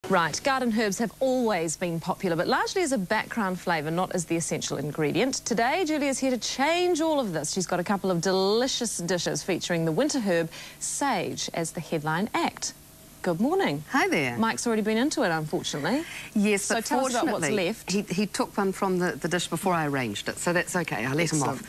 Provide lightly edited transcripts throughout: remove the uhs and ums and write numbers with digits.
Right, garden herbs have always been popular, but largely as a background flavour, not as the essential ingredient. Today, Julia's here to change all of this. She's got a couple of delicious dishes featuring the winter herb sage as the headline act. Good morning. Hi there. Mike's already been into it, unfortunately. Yes, so but tell us about what's left. He took one from the dish before I arranged it, so that's okay. I let him off.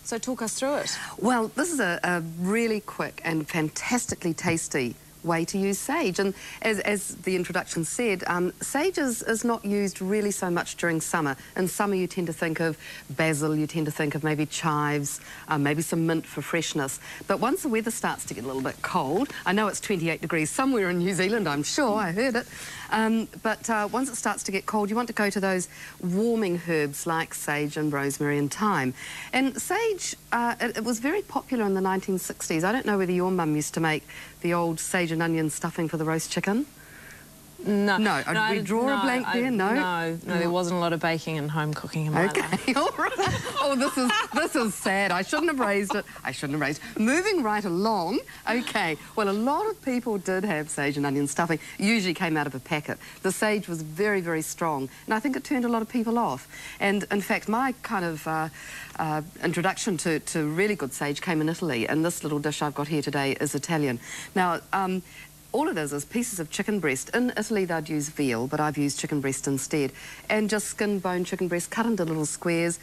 So talk us through it. Well, this is a really quick and fantastically tasty way to use sage, and as the introduction said, sage is not used really so much during summer. In summer you tend to think of basil, you tend to think of maybe chives, maybe some mint for freshness, but once the weather starts to get a little bit cold, I know it's 28 degrees somewhere in New Zealand, I'm sure, I heard it, but once it starts to get cold you want to go to those warming herbs like sage and rosemary and thyme. And sage, it was very popular in the 1960s. I don't know whether your mum used to make the old sage and onion stuffing for the roast chicken. No. No, we draw a blank there? No, there wasn't a lot of baking and home cooking in my life. Okay, all right. Oh, this is sad. I shouldn't have raised it. Moving right along. Okay, well, a lot of people did have sage and onion stuffing. It usually came out of a packet. The sage was very, very strong, and I think it turned a lot of people off. And in fact, my kind of introduction to really good sage came in Italy, and this little dish I've got here today is Italian. Now, all it is pieces of chicken breast. In Italy, they'd use veal, but I've used chicken breast instead. And just skin bone chicken breast, cut into little squares,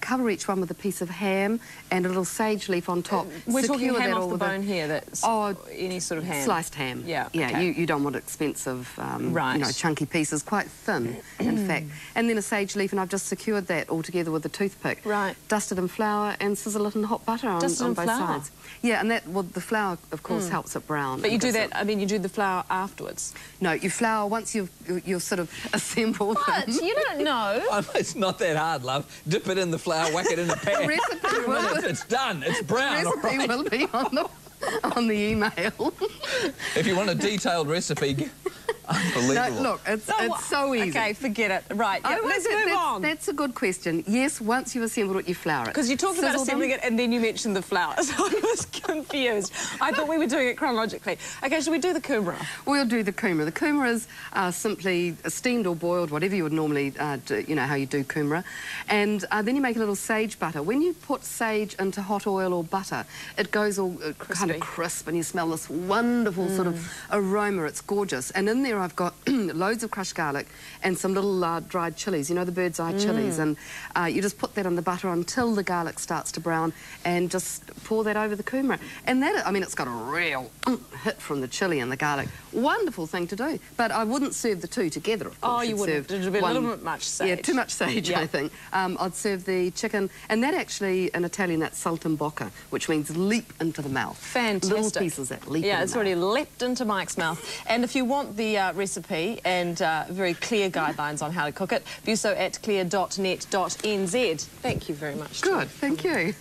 cover each one with a piece of ham and a little sage leaf on top. We're talking ham off the bone here, that's any sort of ham? Sliced ham. Yeah, yeah. Okay. You don't want expensive, right. you know, chunky pieces, quite thin, in fact. And then a sage leaf, and I've just secured that all together with a toothpick. Right. Dust it in flour and sizzle it in hot butter on both sides. Yeah, and that, well, the flour, of course, helps it brown. But you do that, I mean, you do the flour afterwards? No, you flour once you've sort of assembled them. You don't know. It's not that hard, love. Dip it in the flour, whack it in a pan. It's done. It's brown. The recipe will be on the email. If you want a detailed recipe, unbelievable. No, look, it's so easy. Okay, forget it. Right, yeah, let's move on. That's a good question. Yes, once you've assembled it, you flour it. Because you talked about assembling it and then you mentioned the flour, so I was confused. I thought we were doing it chronologically. Okay, shall we do the kumara? We'll do the kumara. The kumara is simply steamed or boiled, whatever you would normally do, you know how you do kumara. And then you make a little sage butter. When you put sage into hot oil or butter, it goes all kind of crisp and you smell this wonderful sort of aroma. It's gorgeous. And in there I've got loads of crushed garlic and some little dried chilies, you know, the bird's eye chilies, and you just put that on the butter until the garlic starts to brown and just pour that over the kumara. And that, I mean, it's got a real hit from the chili and the garlic. Wonderful thing to do. But I wouldn't serve the two together, of course. Oh, you wouldn't. It'd be a little bit much sage. Yeah, too much sage, I think. I'd serve the chicken, and that actually, in Italian, that's saltimbocca, which means leap into the mouth. Fantastic. Little pieces that leap Yeah, it's already leapt into Mike's mouth. And if you want the recipe and very clear guidelines on how to cook it, Biuso at clear.net.nz. Thank you very much. Good, thank you.